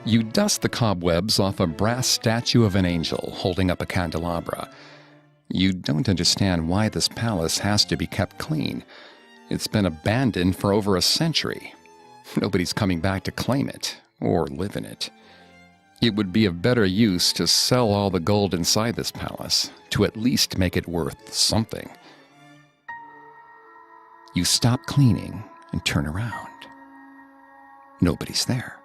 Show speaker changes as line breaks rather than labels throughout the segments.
You dust the cobwebs off a brass statue of an angel holding up a candelabra. You don't understand why this palace has to be kept clean. It's been abandoned for over a century. Nobody's coming back to claim it or live in it. It would be of better use to sell all the gold inside this palace to at least make it worth something. You stop cleaning and turn around. Nobody's there.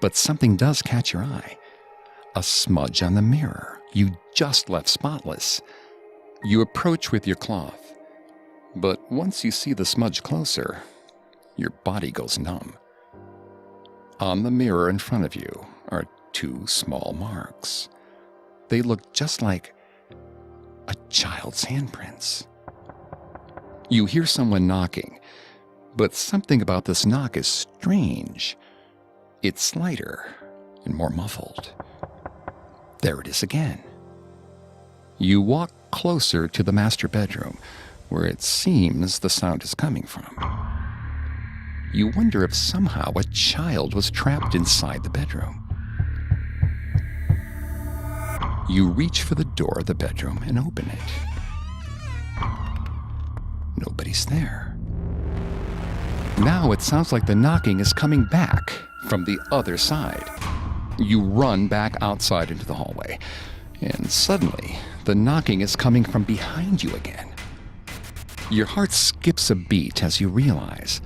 But something does catch your eye. A smudge on the mirror you just left spotless. You approach with your cloth, but once you see the smudge closer, your body goes numb. On the mirror in front of you are two small marks. They look just like a child's handprints. You hear someone knocking, but something about this knock is strange. It's lighter and more muffled. There it is again. You walk closer to the master bedroom, where it seems the sound is coming from. You wonder if somehow a child was trapped inside the bedroom. You reach for the door of the bedroom and open it. Nobody's there. Now it sounds like the knocking is coming back from the other side. You run back outside into the hallway, and suddenly the knocking is coming from behind you again. Your heart skips a beat as you realize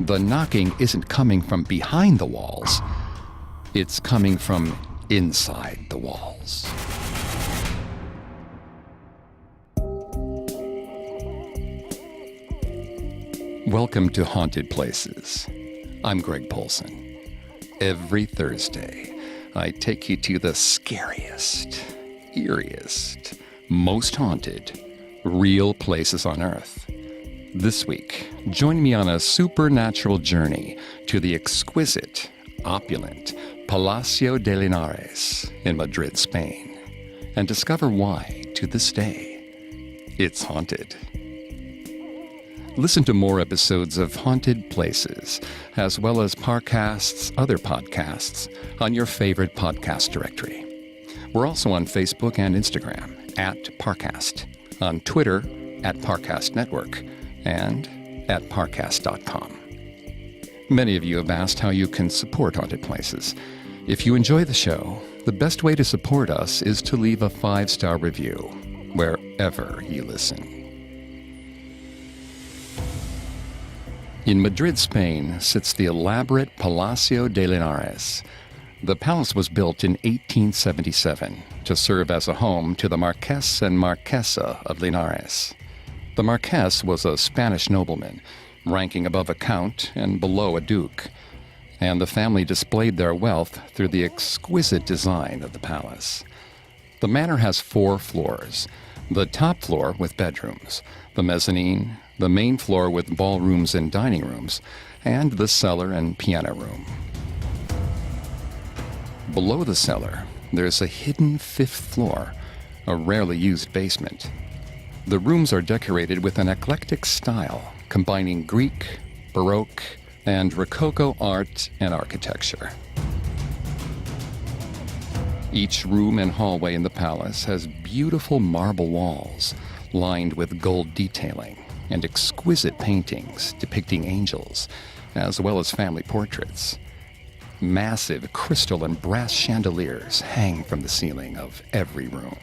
the knocking isn't coming from behind the walls. It's coming from inside the walls. Welcome to Haunted Places. I'm Greg Polson. Every Thursday, I take you to the scariest, eeriest, most haunted, real places on Earth. This week, join me on a supernatural journey to the exquisite, opulent Palacio de Linares in Madrid, Spain, and discover why, to this day, it's haunted. Listen to more episodes of Haunted Places, as well as Parcast's other podcasts on your favorite podcast directory. We're also on Facebook and Instagram at Parcast, on Twitter at Parcast Network, and at parcast.com. Many of you have asked how you can support Haunted Places. If you enjoy the show, the best way to support us is to leave a 5-star review wherever you listen. In Madrid, Spain, sits the elaborate Palacio de Linares. The palace was built in 1877 to serve as a home to the Marquess and Marquesa of Linares. The Marquess was a Spanish nobleman, ranking above a count and below a duke, and the family displayed their wealth through the exquisite design of the palace. The manor has 4 floors, the top floor with bedrooms, the mezzanine, the main floor with ballrooms and dining rooms, and the cellar and piano room. Below the cellar, there's a hidden 5th floor, a rarely used basement. The rooms are decorated with an eclectic style, combining Greek, Baroque, and Rococo art and architecture. Each room and hallway in the palace has beautiful marble walls lined with gold detailing and exquisite paintings depicting angels, as well as family portraits. Massive crystal and brass chandeliers hang from the ceiling of every room,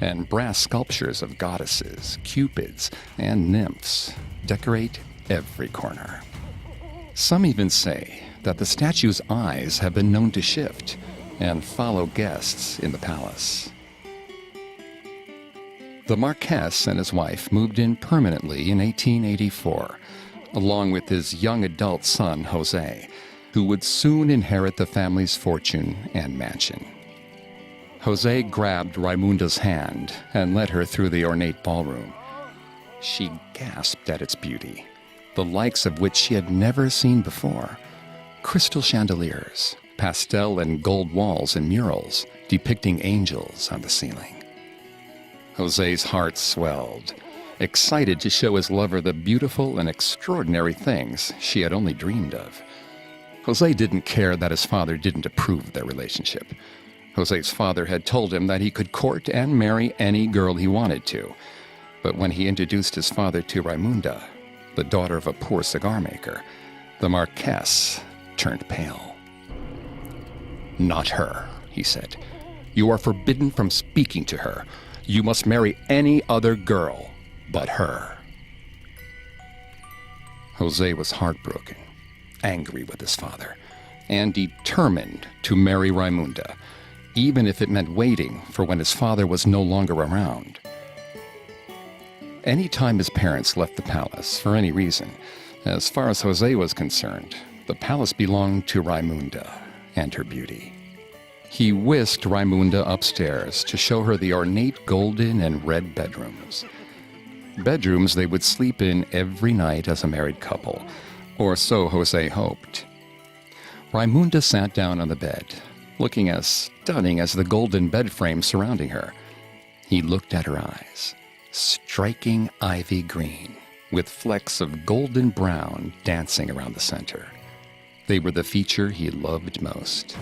and brass sculptures of goddesses, cupids, and nymphs decorate every corner. Some even say that the statue's eyes have been known to shift and follow guests in the palace. The Marquess and his wife moved in permanently in 1884, along with his young adult son, Jose, who would soon inherit the family's fortune and mansion. Jose grabbed Raimunda's hand and led her through the ornate ballroom. She gasped at its beauty, the likes of which she had never seen before. Crystal chandeliers, pastel and gold walls and murals depicting angels on the ceiling. Jose's heart swelled, excited to show his lover the beautiful and extraordinary things she had only dreamed of. Jose didn't care that his father didn't approve of their relationship. Jose's father had told him that he could court and marry any girl he wanted to. But when he introduced his father to Raimunda, the daughter of a poor cigar maker, the Marquess turned pale. "Not her," he said. "You are forbidden from speaking to her. You must marry any other girl but her." Jose was heartbroken, angry with his father, and determined to marry Raimunda, even if it meant waiting for when his father was no longer around. Any time his parents left the palace for any reason, as far as Jose was concerned, the palace belonged to Raimunda and her beauty. He whisked Raimunda upstairs to show her the ornate golden and red bedrooms. Bedrooms they would sleep in every night as a married couple, or so Jose hoped. Raimunda sat down on the bed, looking as stunning as the golden bed frame surrounding her. He looked at her eyes, striking ivy green, with flecks of golden brown dancing around the center. They were the feature he loved most.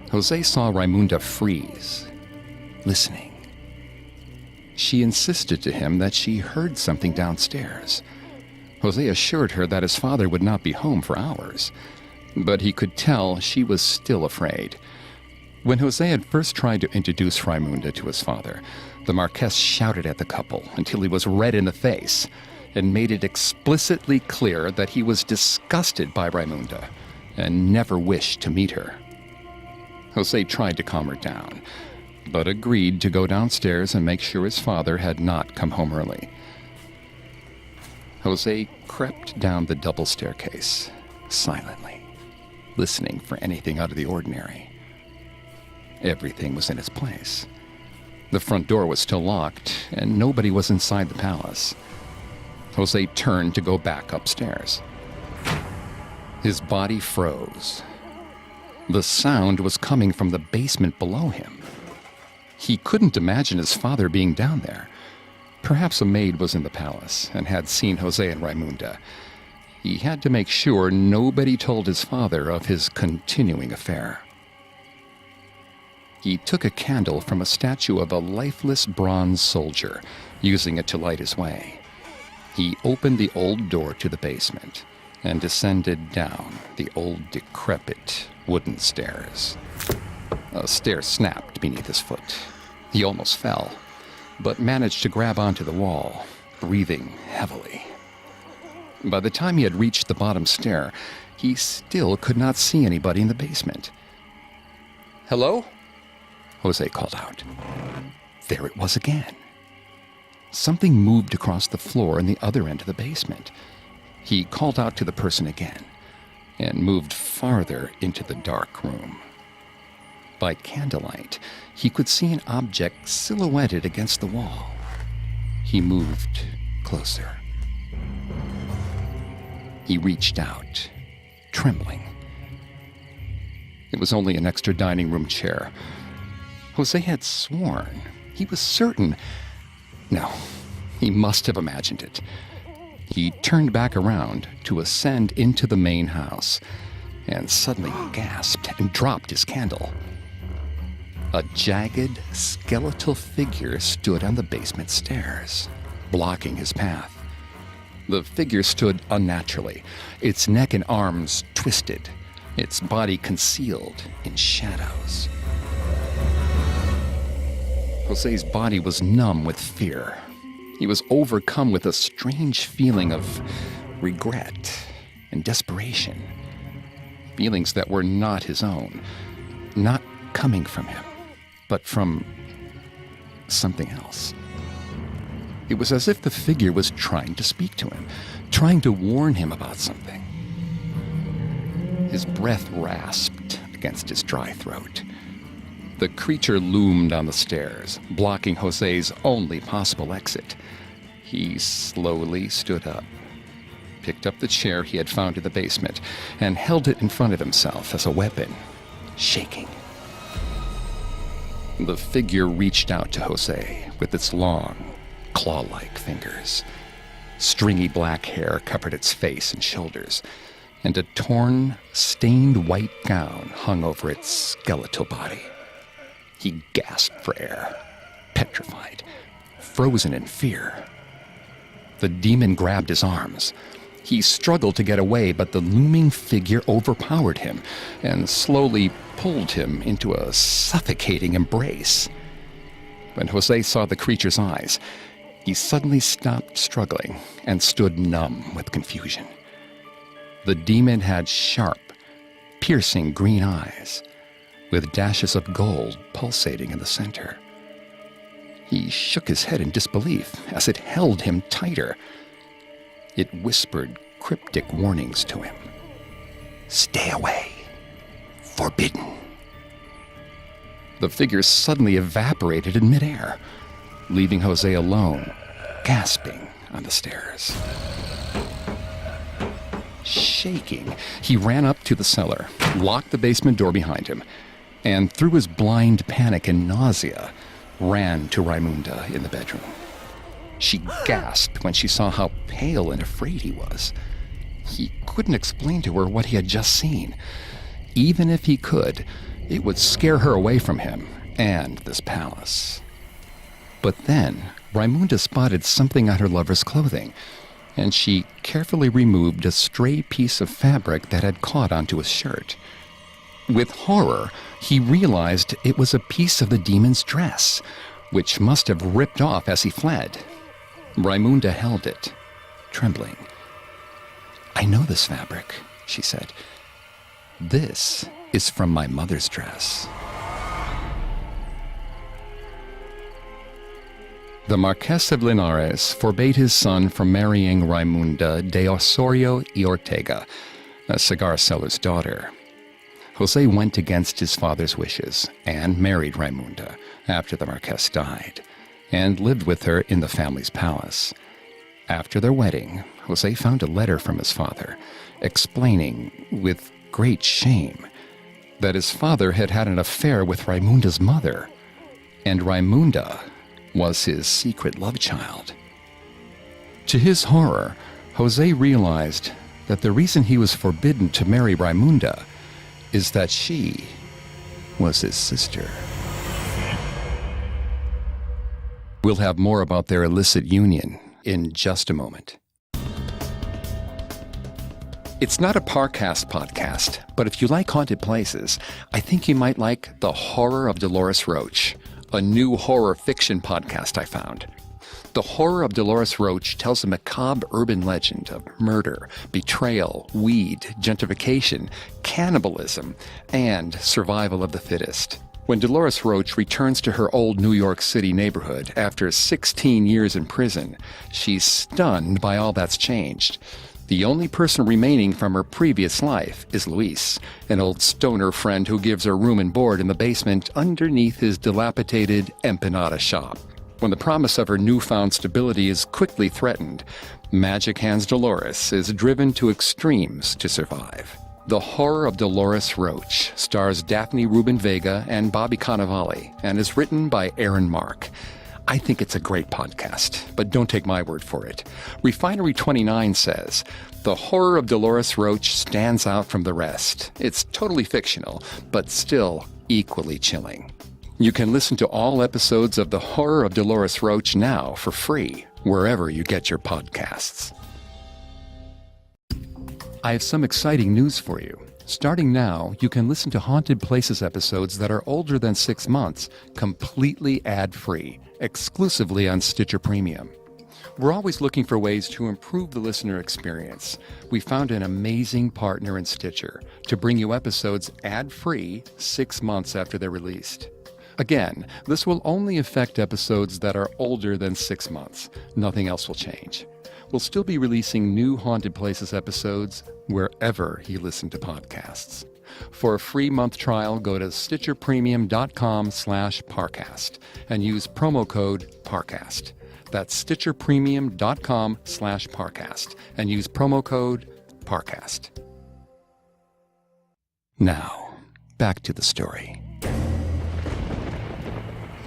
Jose saw Raimunda freeze, listening. She insisted to him that she heard something downstairs. Jose assured her that his father would not be home for hours, but he could tell she was still afraid. When Jose had first tried to introduce Raimunda to his father, the Marquess shouted at the couple until he was red in the face and made it explicitly clear that he was disgusted by Raimunda and never wished to meet her. Jose tried to calm her down, but agreed to go downstairs and make sure his father had not come home early. Jose crept down the double staircase, silently, listening for anything out of the ordinary. Everything was in its place. The front door was still locked, and nobody was inside the palace. Jose turned to go back upstairs. His body froze. The sound was coming from the basement below him. He couldn't imagine his father being down there. Perhaps a maid was in the palace and had seen Jose and Raimunda. He had to make sure nobody told his father of his continuing affair. He took a candle from a statue of a lifeless bronze soldier, using it to light his way. He opened the old door to the basement and descended down the old decrepit wooden stairs. A stair snapped beneath his foot. He almost fell, but managed to grab onto the wall, breathing heavily. By the time he had reached the bottom stair, he still could not see anybody in the basement. "Hello?" Jose called out. There it was again. Something moved across the floor in the other end of the basement. He called out to the person again and moved farther into the dark room. By candlelight, he could see an object silhouetted against the wall. He moved closer. He reached out, trembling. It was only an extra dining room chair. Jose had sworn, he was certain. No, he must have imagined it. He turned back around to ascend into the main house and suddenly gasped and dropped his candle. A jagged, skeletal figure stood on the basement stairs, blocking his path. The figure stood unnaturally, its neck and arms twisted, its body concealed in shadows. Jose's body was numb with fear. He was overcome with a strange feeling of regret and desperation. Feelings that were not his own, not coming from him, but from something else. It was as if the figure was trying to speak to him, trying to warn him about something. His breath rasped against his dry throat. The creature loomed on the stairs, blocking Jose's only possible exit. He slowly stood up, picked up the chair he had found in the basement, and held it in front of himself as a weapon, shaking. The figure reached out to Jose with its long, claw-like fingers. Stringy black hair covered its face and shoulders, and a torn, stained white gown hung over its skeletal body. He gasped for air, petrified, frozen in fear. The demon grabbed his arms. He struggled to get away, but the looming figure overpowered him and slowly pulled him into a suffocating embrace. When Jose saw the creature's eyes, he suddenly stopped struggling and stood numb with confusion. The demon had sharp, piercing green eyes, with dashes of gold pulsating in the center. He shook his head in disbelief as it held him tighter. It whispered cryptic warnings to him. "Stay away. Forbidden." The figure suddenly evaporated in midair, leaving Jose alone, gasping on the stairs. Shaking, he ran up to the cellar, locked the basement door behind him, and through his blind panic and nausea, ran to Raimunda in the bedroom. She gasped when she saw how pale and afraid he was. He couldn't explain to her what he had just seen. Even if he could, it would scare her away from him and this palace. But then, Raimunda spotted something on her lover's clothing, and she carefully removed a stray piece of fabric that had caught onto his shirt. With horror, he realized it was a piece of the demon's dress, which must have ripped off as he fled. Raimunda held it, trembling. "I know this fabric," she said. "This is from my mother's dress." The Marquess of Linares forbade his son from marrying Raimunda de Osorio y Ortega, a cigar seller's daughter. Jose went against his father's wishes and married Raimunda after the Marquess died, and lived with her in the family's palace. After their wedding, Jose found a letter from his father explaining, with great shame, that his father had had an affair with Raimunda's mother, and Raimunda was his secret love child. To his horror, Jose realized that the reason he was forbidden to marry Raimunda is that she was his sister. We'll have more about their illicit union in just a moment. It's not a Parcast podcast, but if you like haunted places, I think you might like The Horror of Dolores Roach, a new horror fiction podcast I found. The Horror of Dolores Roach tells a macabre urban legend of murder, betrayal, weed, gentrification, cannibalism, and survival of the fittest. When Dolores Roach returns to her old New York City neighborhood after 16 years in prison, she's stunned by all that's changed. The only person remaining from her previous life is Luis, an old stoner friend who gives her room and board in the basement underneath his dilapidated empanada shop. When the promise of her newfound stability is quickly threatened, Magic Hands Dolores is driven to extremes to survive. The Horror of Dolores Roach stars Daphne Rubin Vega and Bobby Cannavale and is written by Aaron Mark. I think it's a great podcast, but don't take my word for it. Refinery 29 says, "The Horror of Dolores Roach stands out from the rest. It's totally fictional, but still equally chilling." You can listen to all episodes of The Horror of Dolores Roach now for free, wherever you get your podcasts. I have some exciting news for you. Starting now, you can listen to Haunted Places episodes that are older than 6 months, completely ad-free, exclusively on Stitcher Premium. We're always looking for ways to improve the listener experience. We found an amazing partner in Stitcher to bring you episodes ad-free 6 months after they're released. Again, this will only affect episodes that are older than 6 months. Nothing else will change. We'll still be releasing new Haunted Places episodes wherever you listen to podcasts. For a free month trial, go to stitcherpremium.com/Parcast and use promo code Parcast. That's stitcherpremium.com/Parcast and use promo code Parcast. Now, back to the story.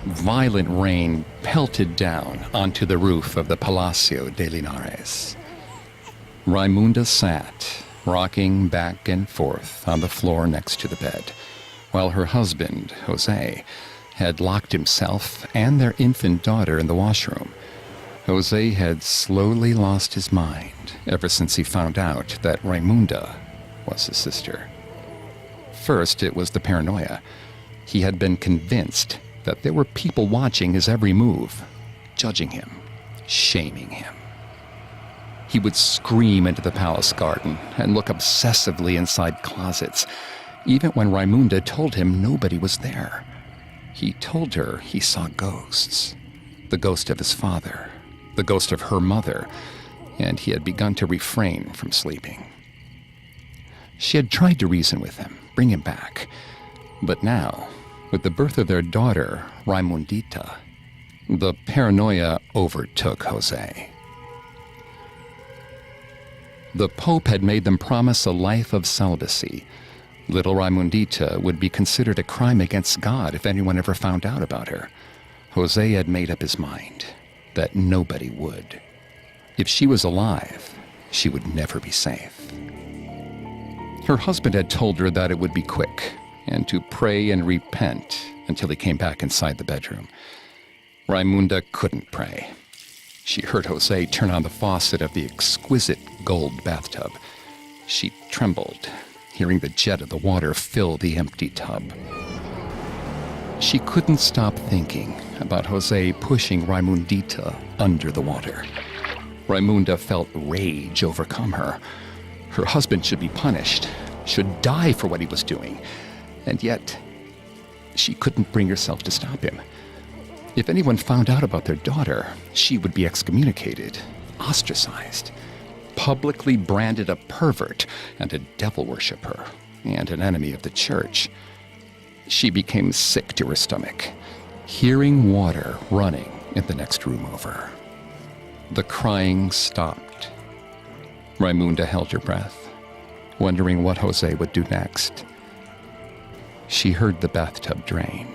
Violent rain pelted down onto the roof of the Palacio de Linares. Raimunda sat, rocking back and forth on the floor next to the bed, while her husband, Jose, had locked himself and their infant daughter in the washroom. Jose had slowly lost his mind ever since he found out that Raimunda was his sister. First, it was the paranoia. He had been convinced that there were people watching his every move, judging him, shaming him. He would scream into the palace garden and look obsessively inside closets, even when Raimunda told him nobody was there. He told her he saw ghosts, the ghost of his father, the ghost of her mother, and he had begun to refrain from sleeping. She had tried to reason with him, bring him back, but now, with the birth of their daughter, Raimundita, the paranoia overtook Jose. The Pope had made them promise a life of celibacy. Little Raimundita would be considered a crime against God if anyone ever found out about her. Jose had made up his mind that nobody would. If she was alive, she would never be safe. Her husband had told her that it would be quick, and to pray and repent until he came back inside the bedroom. Raimunda couldn't pray. She heard Jose turn on the faucet of the exquisite gold bathtub. She trembled, hearing the jet of the water fill the empty tub. She couldn't stop thinking about Jose pushing Raimundita under the water. Raimunda felt rage overcome her. Her husband should be punished, should die for what he was doing. And yet, she couldn't bring herself to stop him. If anyone found out about their daughter, she would be excommunicated, ostracized, publicly branded a pervert and a devil worshiper, and an enemy of the church. She became sick to her stomach, hearing water running in the next room over. The crying stopped. Raimunda held her breath, wondering what Jose would do next. She heard the bathtub drain.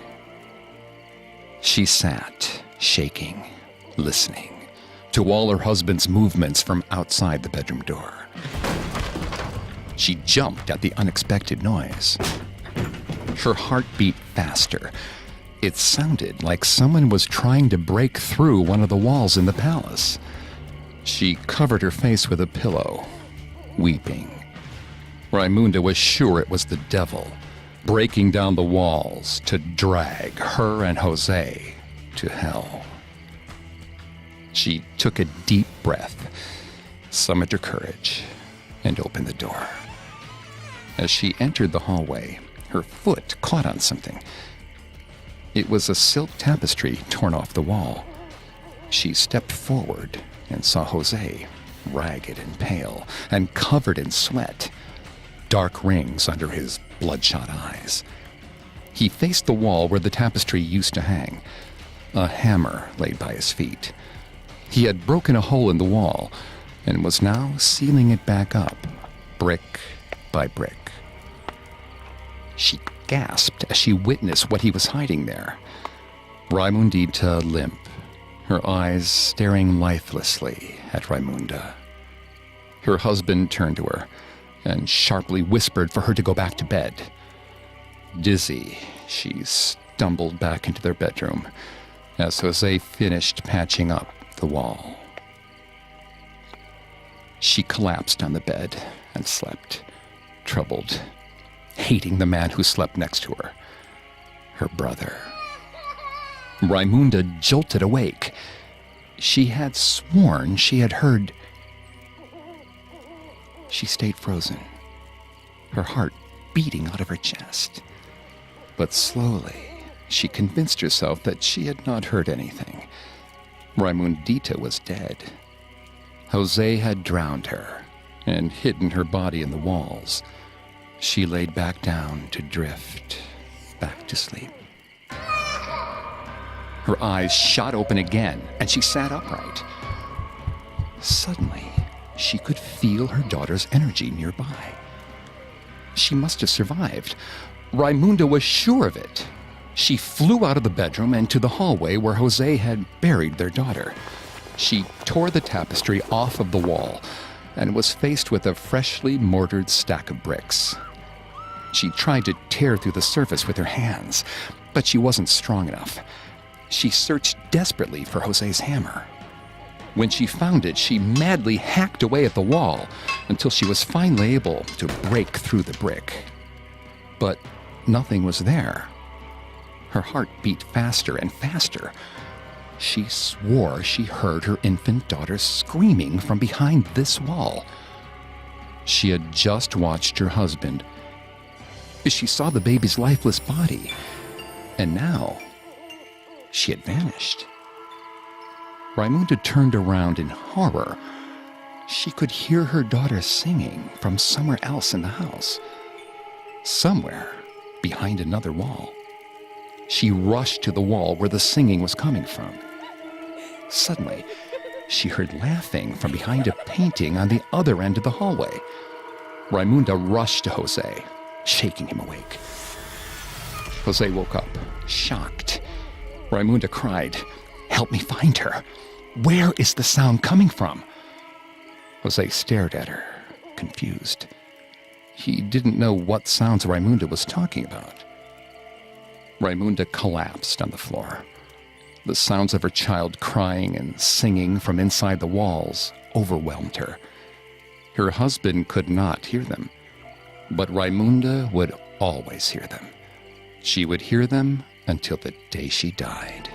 She sat, shaking, listening to all her husband's movements from outside the bedroom door. She jumped at the unexpected noise. Her heart beat faster. It sounded like someone was trying to break through one of the walls in the palace. She covered her face with a pillow, weeping. Raimunda was sure it was the devil, breaking down the walls to drag her and Jose to hell. She took a deep breath, summoned her courage, and opened the door. As she entered the hallway, her foot caught on something. It was a silk tapestry torn off the wall. She stepped forward and saw Jose, ragged and pale and covered in sweat, dark rings under his bloodshot eyes. He faced the wall where the tapestry used to hang, a hammer laid by his feet. He had broken a hole in the wall and was now sealing it back up, brick by brick. She gasped as she witnessed what he was hiding there. Raimundita limp, her eyes staring lifelessly at Raimunda. Her husband turned to her and sharply whispered for her to go back to bed. Dizzy, she stumbled back into their bedroom as Jose finished patching up the wall. She collapsed on the bed and slept, troubled, hating the man who slept next to her, her brother. Raimunda jolted awake. She had sworn she had heard. She stayed frozen, her heart beating out of her chest. But slowly, she convinced herself that she had not heard anything. Raimundita was dead. Jose had drowned her and hidden her body in the walls. She laid back down to drift back to sleep. Her eyes shot open again, and she sat upright. Suddenly, she could feel her daughter's energy nearby. She must have survived. Raimunda was sure of it. She flew out of the bedroom and to the hallway where Jose had buried their daughter. She tore the tapestry off of the wall and was faced with a freshly mortared stack of bricks. She tried to tear through the surface with her hands, but she wasn't strong enough. She searched desperately for Jose's hammer. When she found it, she madly hacked away at the wall until she was finally able to break through the brick. But nothing was there. Her heart beat faster and faster. She swore she heard her infant daughter screaming from behind this wall. She had just watched her husband. She saw the baby's lifeless body, and now she had vanished. Raimunda turned around in horror. She could hear her daughter singing from somewhere else in the house, somewhere behind another wall. She rushed to the wall where the singing was coming from. Suddenly, she heard laughing from behind a painting on the other end of the hallway. Raimunda rushed to Jose, shaking him awake. Jose woke up, shocked. Raimunda cried, "Help me find her. Where is the sound coming from?" Jose stared at her, confused. He didn't know what sounds Raimunda was talking about. Raimunda collapsed on the floor. The sounds of her child crying and singing from inside the walls overwhelmed her. Her husband could not hear them, but Raimunda would always hear them. She would hear them until the day she died.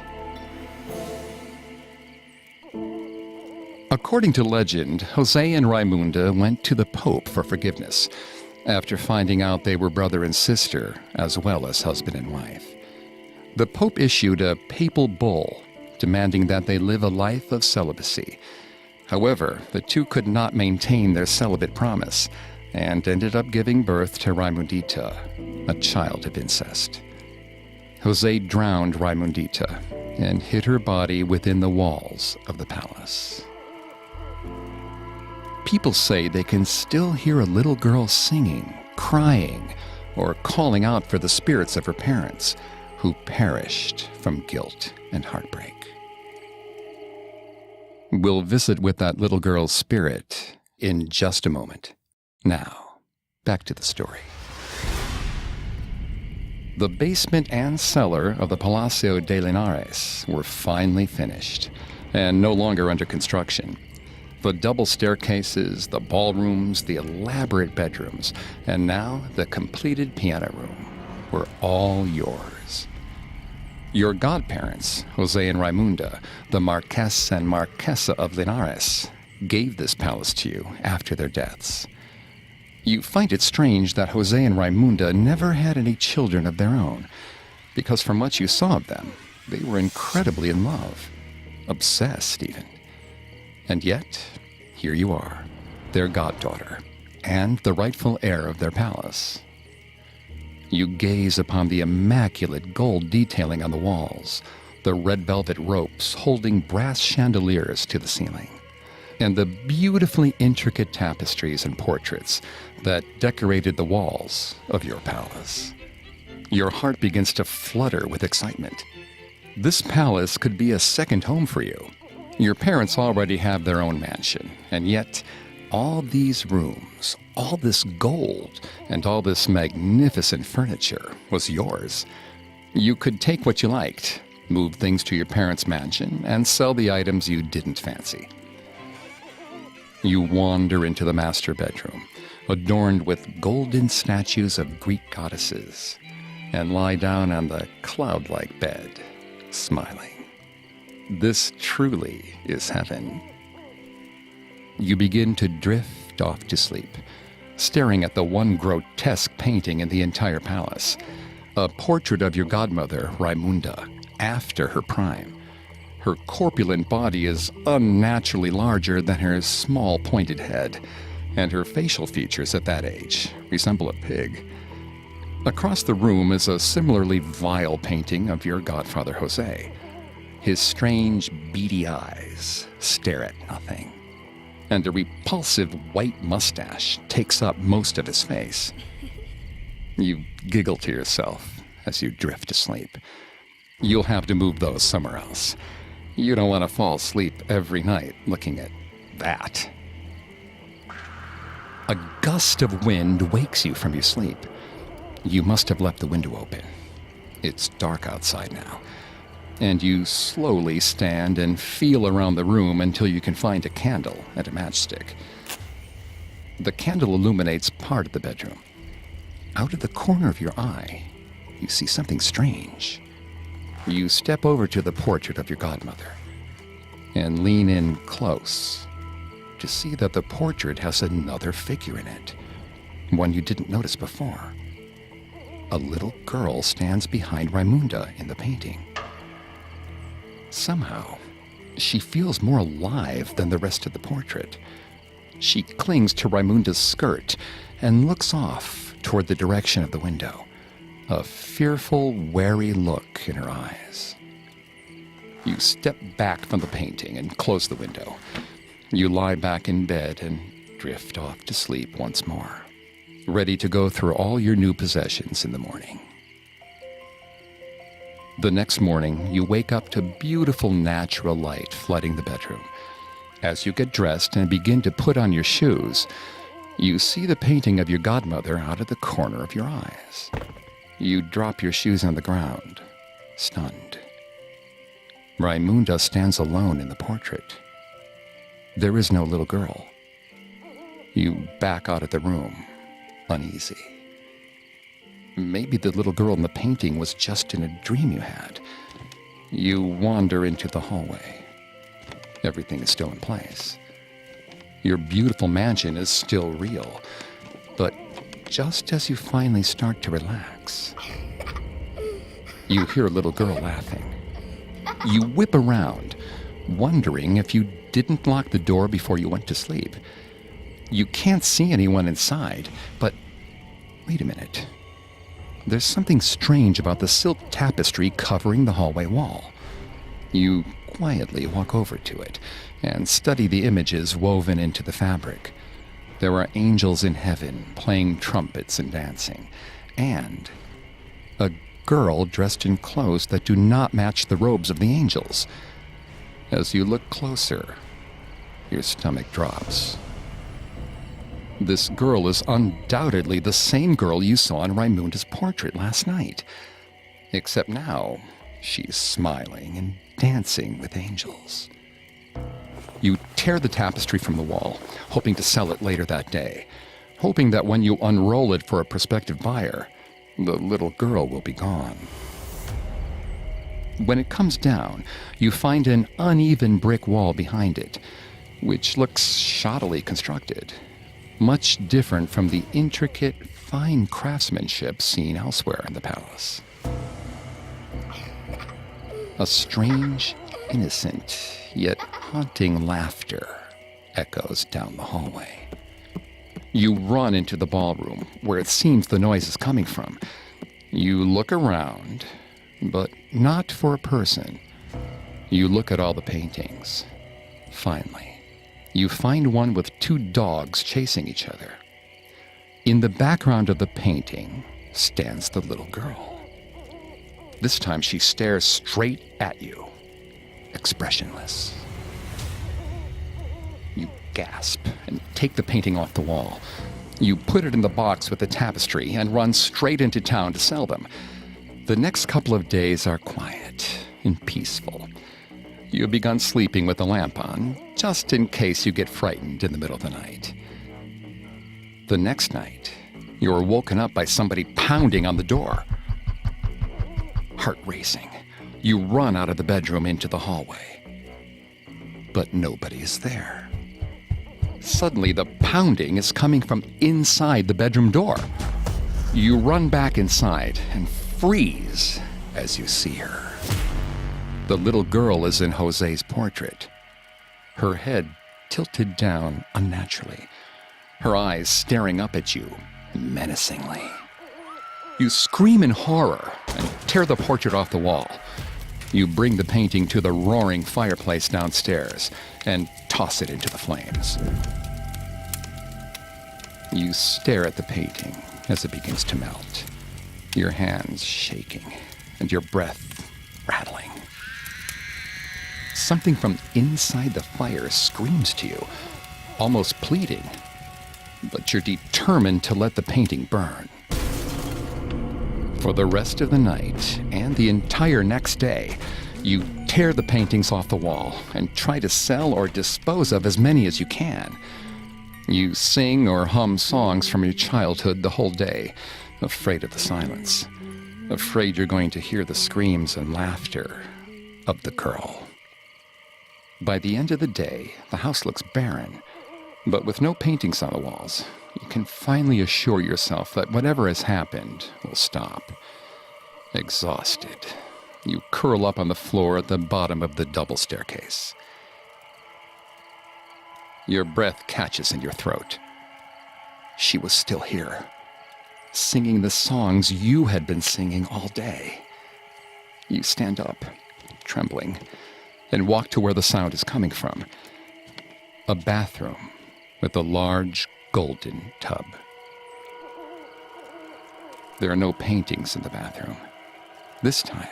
According to legend, Jose and Raimunda went to the Pope for forgiveness after finding out they were brother and sister, as well as husband and wife. The Pope issued a papal bull demanding that they live a life of celibacy. However, the two could not maintain their celibate promise and ended up giving birth to Raimundita, a child of incest. Jose drowned Raimundita and hid her body within the walls of the palace. People say they can still hear a little girl singing, crying, or calling out for the spirits of her parents who perished from guilt and heartbreak. We'll visit with that little girl's spirit in just a moment. Now, back to the story. The basement and cellar of the Palacio de Linares were finally finished and no longer under construction. The double staircases, the ballrooms, the elaborate bedrooms, and now the completed piano room were all yours. Your godparents, Jose and Raimunda, the Marquess and Marquesa of Linares, gave this palace to you after their deaths. You find it strange that Jose and Raimunda never had any children of their own, because from what you saw of them, they were incredibly in love, obsessed even. And yet, here you are, their goddaughter, and the rightful heir of their palace. You gaze upon the immaculate gold detailing on the walls, the red velvet ropes holding brass chandeliers to the ceiling, and the beautifully intricate tapestries and portraits that decorated the walls of your palace. Your heart begins to flutter with excitement. This palace could be a second home for you. Your parents already have their own mansion, and yet all these rooms, all this gold, and all this magnificent furniture was yours. You could take what you liked, move things to your parents' mansion, and sell the items you didn't fancy. You wander into the master bedroom, adorned with golden statues of Greek goddesses, and lie down on the cloud-like bed, smiling. This truly is heaven. You begin to drift off to sleep, staring at the one grotesque painting in the entire palace, a portrait of your godmother, Raimunda, after her prime. Her corpulent body is unnaturally larger than her small pointed head, and her facial features at that age resemble a pig. Across the room is a similarly vile painting of your godfather Jose. His strange, beady eyes stare at nothing, and a repulsive white mustache takes up most of his face. You giggle to yourself as you drift to sleep. You'll have to move those somewhere else. You don't want to fall asleep every night looking at that. A gust of wind wakes you from your sleep. You must have left the window open. It's dark outside now, and you slowly stand and feel around the room until you can find a candle and a matchstick. The candle illuminates part of the bedroom. Out of the corner of your eye, you see something strange. You step over to the portrait of your godmother and lean in close to see that the portrait has another figure in it, one you didn't notice before. A little girl stands behind Raimunda in the painting. Somehow, she feels more alive than the rest of the portrait. She clings to Raimunda's skirt and looks off toward the direction of the window, a fearful, wary look in her eyes. You step back from the painting and close the window. You lie back in bed and drift off to sleep once more, ready to go through all your new possessions in the morning. The next morning, you wake up to beautiful natural light flooding the bedroom. As you get dressed and begin to put on your shoes, you see the painting of your godmother out of the corner of your eyes. You drop your shoes on the ground, stunned. Raimunda stands alone in the portrait. There is no little girl. You back out of the room, uneasy. Maybe the little girl in the painting was just in a dream you had. You wander into the hallway. Everything is still in place. Your beautiful mansion is still real. But just as you finally start to relax, you hear a little girl laughing. You whip around, wondering if you didn't lock the door before you went to sleep. You can't see anyone inside, but wait a minute. There's something strange about the silk tapestry covering the hallway wall. You quietly walk over to it and study the images woven into the fabric. There are angels in heaven playing trumpets and dancing, and a girl dressed in clothes that do not match the robes of the angels. As you look closer, your stomach drops. This girl is undoubtedly the same girl you saw in Raimunda's portrait last night, except now she's smiling and dancing with angels. You tear the tapestry from the wall, hoping to sell it later that day, hoping that when you unroll it for a prospective buyer, the little girl will be gone. When it comes down, you find an uneven brick wall behind it, which looks shoddily constructed, much different from the intricate, fine craftsmanship seen elsewhere in the palace. A strange, innocent, yet haunting laughter echoes down the hallway. You run into the ballroom, where it seems the noise is coming from. You look around, but not for a person. You look at all the paintings. Finally, you find one with two dogs chasing each other. In the background of the painting stands the little girl. This time she stares straight at you, expressionless. You gasp and take the painting off the wall. You put it in the box with the tapestry and run straight into town to sell them. The next couple of days are quiet and peaceful. You have begun sleeping with the lamp on, just in case you get frightened in the middle of the night. The next night, you are woken up by somebody pounding on the door. Heart racing, you run out of the bedroom into the hallway. But nobody is there. Suddenly, the pounding is coming from inside the bedroom door. You run back inside and freeze as you see her. The little girl is in Jose's portrait, her head tilted down unnaturally, her eyes staring up at you menacingly. You scream in horror and tear the portrait off the wall. You bring the painting to the roaring fireplace downstairs and toss it into the flames. You stare at the painting as it begins to melt, your hands shaking and your breath rattling. Something from inside the fire screams to you, almost pleading. but you're determined to let the painting burn. For the rest of the night and the entire next day, you tear the paintings off the wall and try to sell or dispose of as many as you can. You sing or hum songs from your childhood the whole day, afraid of the silence, afraid you're going to hear the screams and laughter of the girl. By the end of the day, the house looks barren, but with no paintings on the walls, you can finally assure yourself that whatever has happened will stop. Exhausted, you curl up on the floor at the bottom of the double staircase. Your breath catches in your throat. She was still here, singing the songs you had been singing all day. You stand up, trembling, and walk to where the sound is coming from. A bathroom with a large golden tub. There are no paintings in the bathroom. This time,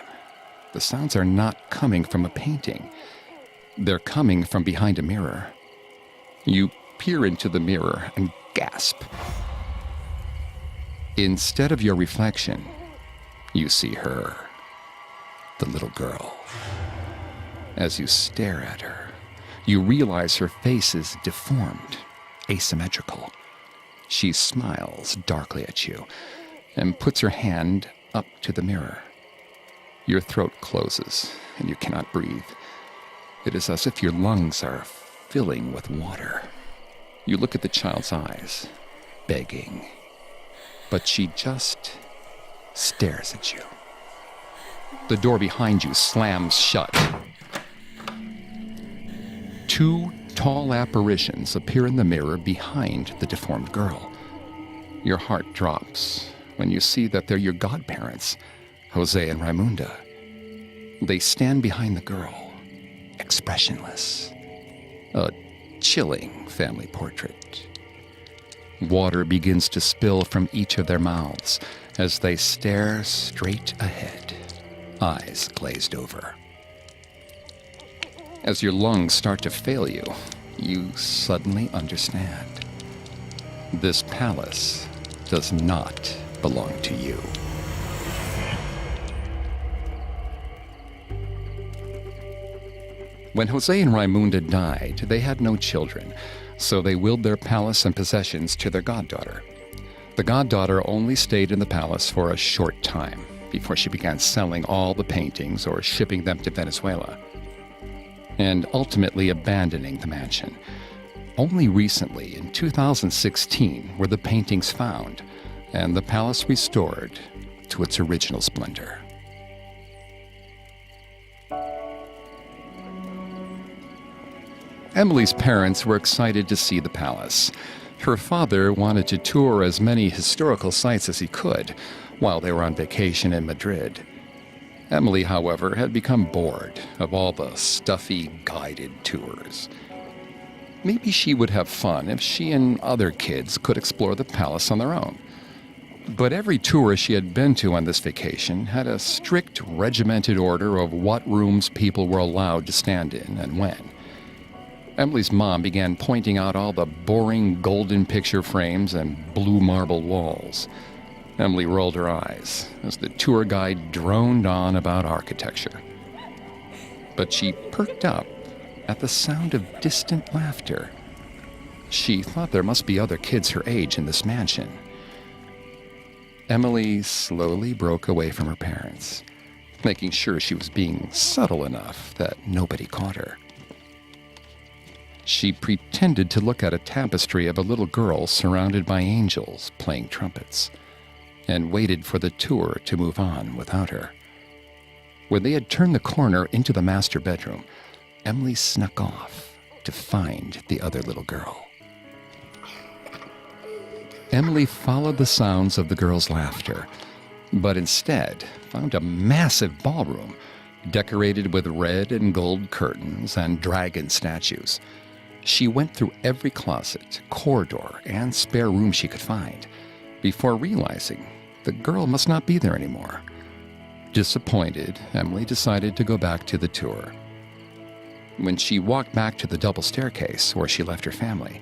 the sounds are not coming from a painting. They're coming from behind a mirror. You peer into the mirror and gasp. Instead of your reflection, you see her, the little girl. As you stare at her, you realize her face is deformed, asymmetrical. She smiles darkly at you and puts her hand up to the mirror. Your throat closes and you cannot breathe. It is as if your lungs are filling with water. You look at the child's eyes, begging, but she just stares at you. The door behind you slams shut. Two tall apparitions appear in the mirror behind the deformed girl. Your heart drops when you see that they're your godparents, Jose and Raimunda. They stand behind the girl, expressionless. A chilling family portrait. Water begins to spill from each of their mouths as they stare straight ahead, eyes glazed over. As your lungs start to fail you, you suddenly understand. This palace does not belong to you. When Jose and Raimunda died, they had no children, so they willed their palace and possessions to their goddaughter. The goddaughter only stayed in the palace for a short time before she began selling all the paintings or shipping them to Venezuela, and ultimately abandoning the mansion. Only recently, in 2016, were the paintings found and the palace restored to its original splendor. Emily's parents were excited to see the palace. Her father wanted to tour as many historical sites as he could while they were on vacation in Madrid. Emily, however, had become bored of all the stuffy guided tours. Maybe she would have fun if she and other kids could explore the palace on their own. But every tour she had been to on this vacation had a strict regimented order of what rooms people were allowed to stand in and when. Emily's mom began pointing out all the boring golden picture frames and blue marble walls. Emily rolled her eyes as the tour guide droned on about architecture. But she perked up at the sound of distant laughter. She thought there must be other kids her age in this mansion. Emily slowly broke away from her parents, making sure she was being subtle enough that nobody caught her. She pretended to look at a tapestry of a little girl surrounded by angels playing trumpets, and waited for the tour to move on without her. When they had turned the corner into the master bedroom, Emily snuck off to find the other little girl. Emily followed the sounds of the girl's laughter, but instead found a massive ballroom decorated with red and gold curtains and dragon statues. She went through every closet, corridor, and spare room she could find before realizing the girl must not be there anymore. Disappointed, Emily decided to go back to the tour. When she walked back to the double staircase where she left her family,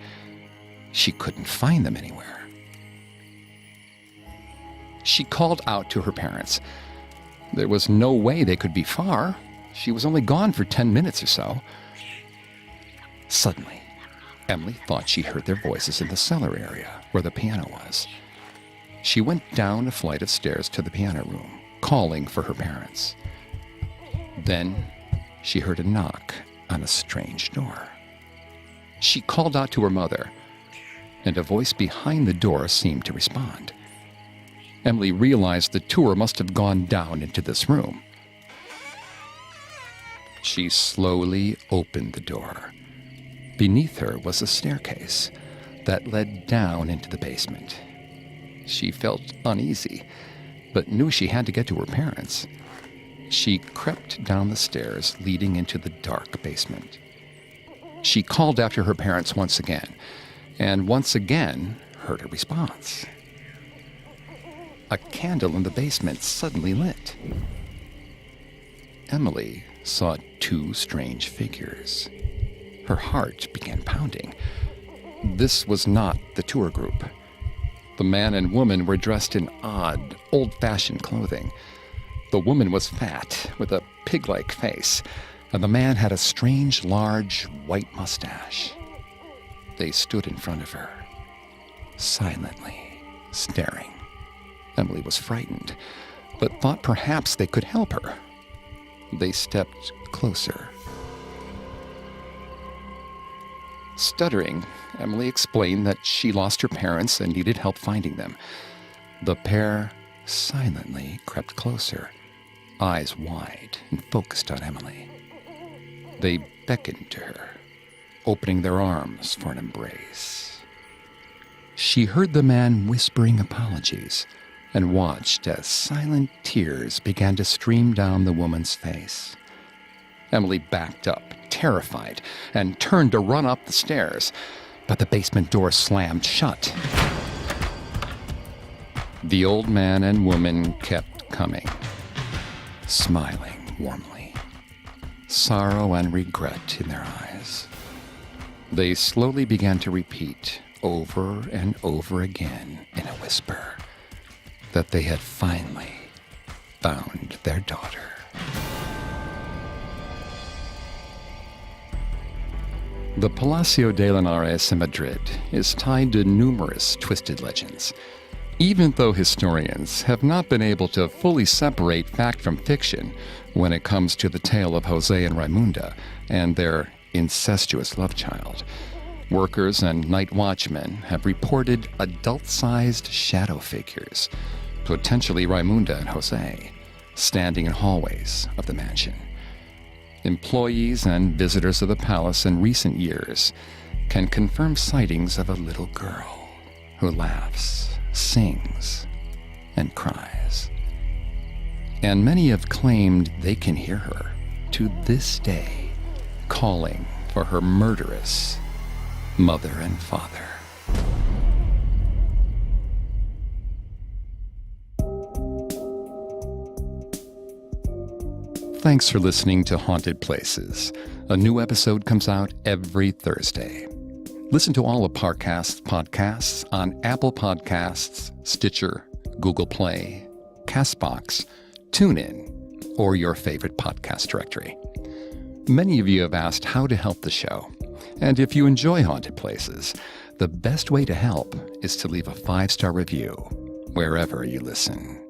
she couldn't find them anywhere. She called out to her parents. There was no way they could be far. She was only gone for 10 minutes or so. Suddenly, Emily thought she heard their voices in the cellar area where the piano was. She went down a flight of stairs to the piano room, calling for her parents. Then she heard a knock on a strange door. She called out to her mother, and a voice behind the door seemed to respond. Emily realized the tour must have gone down into this room. She slowly opened the door. Beneath her was a staircase that led down into the basement. She felt uneasy, but knew she had to get to her parents. She crept down the stairs leading into the dark basement. She called after her parents once again, and once again heard a response. A candle in the basement suddenly lit. Emily saw two strange figures. Her heart began pounding. This was not the tour group. The man and woman were dressed in odd, old-fashioned clothing. The woman was fat, with a pig-like face, and the man had a strange, large, white mustache. They stood in front of her, silently staring. Emily was frightened, but thought perhaps they could help her. They stepped closer. Stuttering, Emily explained that she lost her parents and needed help finding them. The pair silently crept closer, eyes wide and focused on Emily. They beckoned to her, opening their arms for an embrace. She heard the man whispering apologies and watched as silent tears began to stream down the woman's face. Emily backed up, terrified, and turned to run up the stairs, but the basement door slammed shut. The old man and woman kept coming, smiling warmly, sorrow and regret in their eyes. They slowly began to repeat over and over again in a whisper that they had finally found their daughter. The Palacio de Linares in Madrid is tied to numerous twisted legends. Even though historians have not been able to fully separate fact from fiction when it comes to the tale of Jose and Raimunda and their incestuous love child, workers and night watchmen have reported adult-sized shadow figures, potentially Raimunda and Jose, standing in hallways of the mansion. Employees and visitors of the palace in recent years can confirm sightings of a little girl who laughs, sings, and cries. And many have claimed they can hear her to this day, calling for her murderous mother and father. Thanks for listening to Haunted Places. A new episode comes out every Thursday. Listen to all of Parcast's podcasts on Apple Podcasts, Stitcher, Google Play, CastBox, TuneIn, or your favorite podcast directory. Many of you have asked how to help the show. And if you enjoy Haunted Places, the best way to help is to leave a 5-star review wherever you listen.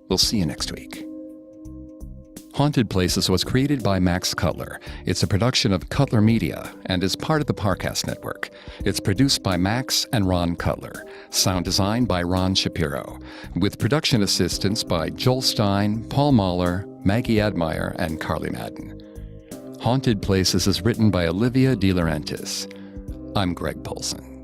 We'll see you next week. Haunted Places was created by Max Cutler. It's a production of Cutler Media and is part of the Parcast Network. It's produced by Max and Ron Cutler. Sound design by Ron Shapiro. With production assistance by Joel Stein, Paul Mahler, Maggie Admire, and Carly Madden. Haunted Places is written by Olivia De Laurentiis. I'm Greg Polson.